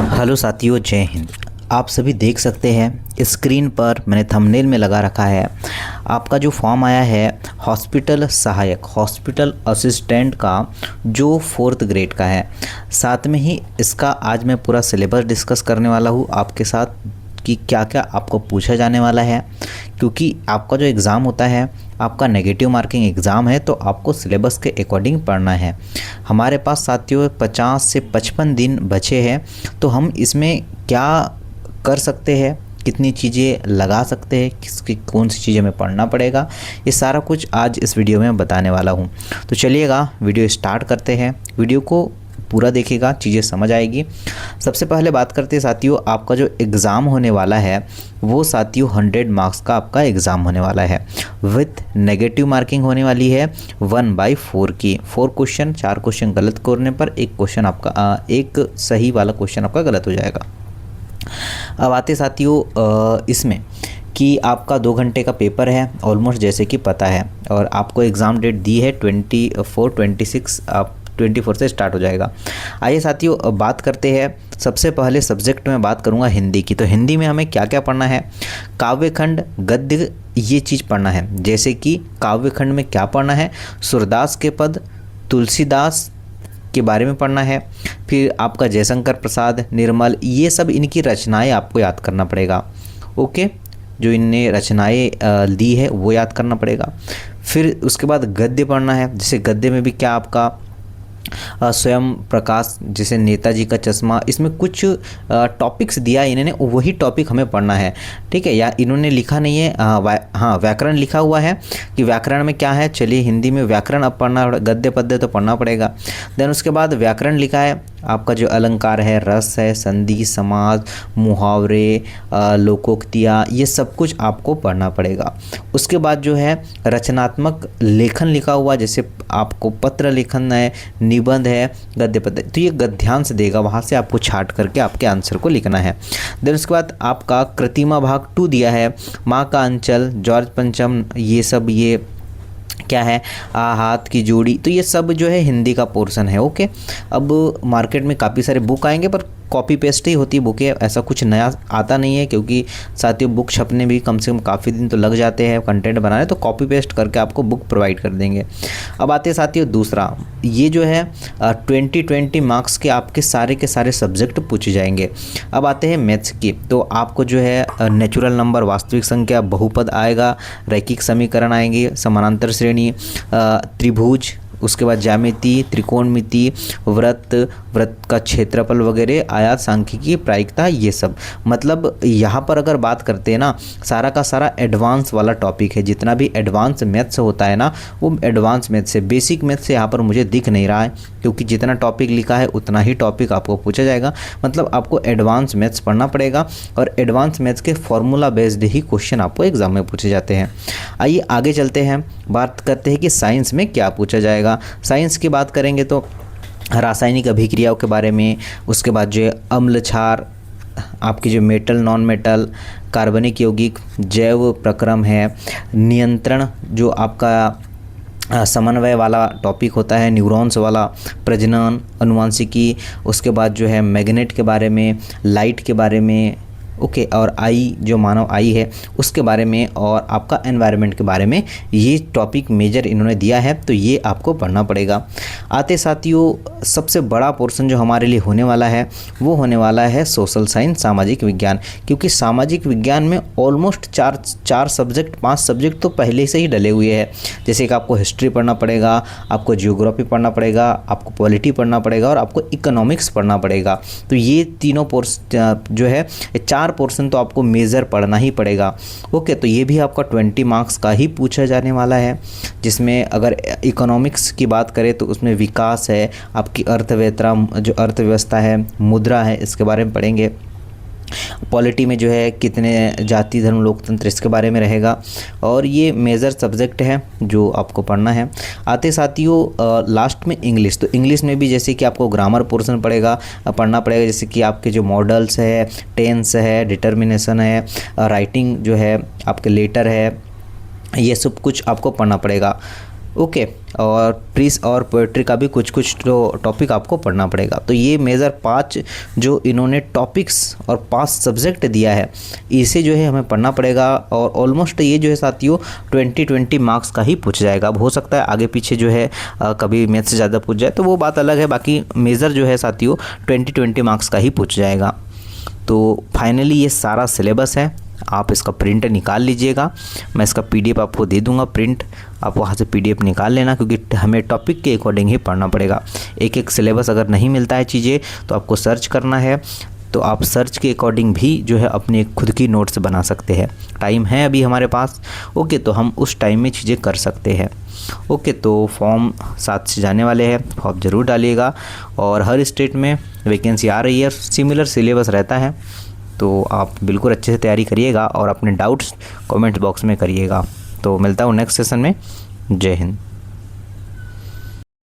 Hello साथियों, जय हिंद। आप सभी देख सकते हैं स्क्रीन पर मैंने थंबनेल में लगा रखा है आपका जो फॉर्म आया है हॉस्पिटल सहायक, हॉस्पिटल असिस्टेंट का, जो 4th ग्रेड का है। साथ में ही इसका आज मैं पूरा सिलेबस डिस्कस करने वाला हूँ आपके साथ कि क्या क्या आपको पूछा जाने वाला है, क्योंकि आपका जो एग्ज़ाम होता है आपका नेगेटिव मार्किंग एग्ज़ाम है, तो आपको सिलेबस के अकॉर्डिंग पढ़ना है। हमारे पास साथियों 50 से 55 दिन बचे हैं, तो हम इसमें क्या कर सकते हैं, कितनी चीज़ें लगा सकते हैं, किसकी कौन सी चीज़ें हमें पढ़ना पड़ेगा, ये सारा कुछ आज इस वीडियो में बताने वाला हूँ। तो चलिएगा वीडियो स्टार्ट करते हैं। वीडियो को पूरा देखिएगा, चीज़ें समझ आएगी। सबसे पहले बात करते हैं साथियों, आपका जो एग्ज़ाम होने वाला है वो साथियों 100 मार्क्स का आपका एग्ज़ाम होने वाला है, विथ नेगेटिव मार्किंग होने वाली है 1/4 की। 4 क्वेश्चन, 4 क्वेश्चन गलत करने पर एक क्वेश्चन आपका एक सही वाला क्वेश्चन आपका गलत हो जाएगा। अब आते साथियों इसमें कि आपका 2 घंटे का पेपर है ऑलमोस्ट, जैसे कि पता है, और आपको एग्ज़ाम डेट दी है 24 आप 24 से स्टार्ट हो जाएगा। आइए साथियों अब बात करते हैं। सबसे पहले सब्जेक्ट में बात करूंगा हिंदी की। तो हिंदी में हमें क्या क्या पढ़ना है, काव्यखंड, गद्य, ये चीज़ पढ़ना है। जैसे कि काव्यखंड में क्या पढ़ना है, सूरदास के पद, तुलसीदास के बारे में पढ़ना है। फिर आपका जयशंकर प्रसाद, निर्मल, ये सब इनकी रचनाएं आपको याद करना पड़ेगा। ओके, जो इनने रचनाएं दी है वो याद करना पड़ेगा। फिर उसके बाद गद्य पढ़ना है। जैसे गद्य में भी क्या आपका स्वयं प्रकाश, जैसे नेताजी का चश्मा, इसमें कुछ टॉपिक्स दिया है इन्होंने, वही टॉपिक हमें पढ़ना है। ठीक है, या इन्होंने लिखा नहीं है, हाँ व्याकरण लिखा हुआ है कि व्याकरण में क्या है। चलिए हिंदी में व्याकरण अब पढ़ना, गद्य पद्य तो पढ़ना पड़ेगा। देन उसके बाद व्याकरण लिखा है आपका जो अलंकार है, रस है, संधि, समाज, मुहावरे, लोकोक्तियाँ, ये सब कुछ आपको पढ़ना पड़ेगा। उसके बाद जो है रचनात्मक लेखन लिखा हुआ, जैसे आपको पत्र लेखन है, निबंध है, गद्य पद्य, तो ये गद्यांश देगा, वहाँ से आपको छाट करके आपके आंसर को लिखना है। देन उसके बाद आपका कृतिमा भाग 2 दिया है, माँ का अंचल, जॉर्ज पंचम, ये सब ये क्या है, हाथ की जोड़ी, तो ये सब जो है हिंदी का पोर्शन है। ओके, अब मार्केट में काफ़ी सारे बुक आएंगे पर कॉपी पेस्ट ही होती है बुकें, ऐसा कुछ नया आता नहीं है, क्योंकि साथियों बुक छपने भी कम से कम काफ़ी दिन तो लग जाते हैं कंटेंट बनाने, तो कॉपी पेस्ट करके आपको बुक प्रोवाइड कर देंगे। अब आते हैं साथियों दूसरा, ये जो है 20 मार्क्स के आपके सारे के सारे सब्जेक्ट पूछे जाएंगे। अब आते हैं मैथ्स की। तो आपको जो है नेचुरल नंबर, वास्तविक संख्या, बहुपद आएगा, रैखिक समीकरण आएंगे, समानांतर श्रेणी, त्रिभुज, उसके बाद ज्यामिति, त्रिकोणमिति, वृत्त का क्षेत्रफल वगैरह, आयात, सांख्यिकी, प्रायिकता, ये सब। मतलब यहाँ पर अगर बात करते हैं ना, सारा का सारा एडवांस वाला टॉपिक है। जितना भी एडवांस मैथ्स होता है ना, वो एडवांस मैथ्स से, बेसिक मैथ्स से यहाँ पर मुझे दिख नहीं रहा है, क्योंकि जितना टॉपिक लिखा है उतना ही टॉपिक आपको पूछा जाएगा। मतलब आपको एडवांस मैथ्स पढ़ना पड़ेगा, और एडवांस मैथ्स के फॉर्मूला बेस्ड ही क्वेश्चन आपको एग्जाम में पूछे जाते हैं। आइए आगे चलते हैं, बात करते हैं कि साइंस में क्या पूछा जाएगा। साइंस की बात करेंगे तो रासायनिक अभिक्रियाओं के बारे में, उसके बाद जो अम्ल क्षार, आपकी जो मेटल नॉन मेटल, कार्बनिक यौगिक, जैव प्रक्रम है, नियंत्रण जो आपका समन्वय वाला टॉपिक होता है, न्यूरॉन्स वाला, प्रजनन, अनुवांशिकी, उसके बाद जो है मैग्नेट के बारे में, लाइट के बारे में, ओके, और आई जो मानव आई है उसके बारे में, और आपका एनवायरनमेंट के बारे में, ये टॉपिक मेजर इन्होंने दिया है, तो ये आपको पढ़ना पड़ेगा। आते साथियों सबसे बड़ा पोर्शन जो हमारे लिए होने वाला है वो होने वाला है सोशल साइंस, सामाजिक विज्ञान, क्योंकि सामाजिक विज्ञान में ऑलमोस्ट चार सब्जेक्ट 5 सब्जेक्ट तो पहले से ही डले हुए हैं। जैसे कि आपको हिस्ट्री पढ़ना पड़ेगा, आपको जियोग्राफी पढ़ना पड़ेगा, आपको पॉलिटी पढ़ना पड़ेगा, और आपको इकोनॉमिक्स पढ़ना पड़ेगा। तो ये तीनों पोर्शन जो है, 4 पोर्शन तो आपको मेजर पढ़ना ही पड़ेगा। ओके, तो ये भी आपका 20 मार्क्स का ही पूछा जाने वाला है, जिसमें अगर इकोनॉमिक्स की बात करें तो उसमें विकास है, आपकी अर्थव्यवस्था है, मुद्रा है, इसके बारे में पढ़ेंगे। पॉलिटी में जो है कितने जाति धर्म लोकतंत्र, इसके बारे में रहेगा, और ये मेजर सब्जेक्ट है जो आपको पढ़ना है। आते साथियों लास्ट में इंग्लिश। तो इंग्लिश में भी जैसे कि आपको ग्रामर पोर्शन पढ़ना पड़ेगा, जैसे कि आपके जो मॉडल्स है, टेंस है, डिटर्मिनेशन है, राइटिंग जो है, आपके लेटर है, ये सब कुछ आपको पढ़ना पड़ेगा। ओके। और प्रीस और पोएट्री का भी कुछ कुछ तो टॉपिक आपको पढ़ना पड़ेगा। तो ये मेजर 5 जो इन्होंने टॉपिक्स और 5 सब्जेक्ट दिया है, इसे जो है हमें पढ़ना पड़ेगा। और ऑलमोस्ट ये जो है साथियों 20 मार्क्स का ही पूछ जाएगा। अब हो सकता है आगे पीछे जो है कभी मैथ से ज़्यादा पूछ जाए तो वो बात अलग है, बाकी मेजर जो है साथियों 20 मार्क्स का ही पूछ जाएगा। तो फाइनली ये सारा सिलेबस है, आप इसका प्रिंट निकाल लीजिएगा। मैं इसका पीडीएफ आपको दे दूंगा प्रिंट, आप वहाँ से पीडीएफ निकाल लेना, क्योंकि हमें टॉपिक के अकॉर्डिंग ही पढ़ना पड़ेगा। एक एक सिलेबस अगर नहीं मिलता है चीज़ें तो आपको सर्च करना है, तो आप सर्च के अकॉर्डिंग भी जो है अपने खुद की नोट्स बना सकते हैं। टाइम है अभी हमारे पास, ओके, तो हम उस टाइम में चीज़ें कर सकते हैं। ओके, तो फॉर्म 7 से जाने वाले हैं, फॉर्म ज़रूर डालिएगा। और हर स्टेट में वैकेंसी आ रही है, सिमिलर सिलेबस रहता है, तो आप बिल्कुल अच्छे से तैयारी करिएगा और अपने डाउट्स कमेंट बॉक्स में करिएगा। तो मिलता हूँ नेक्स्ट सेशन में। जय हिंद।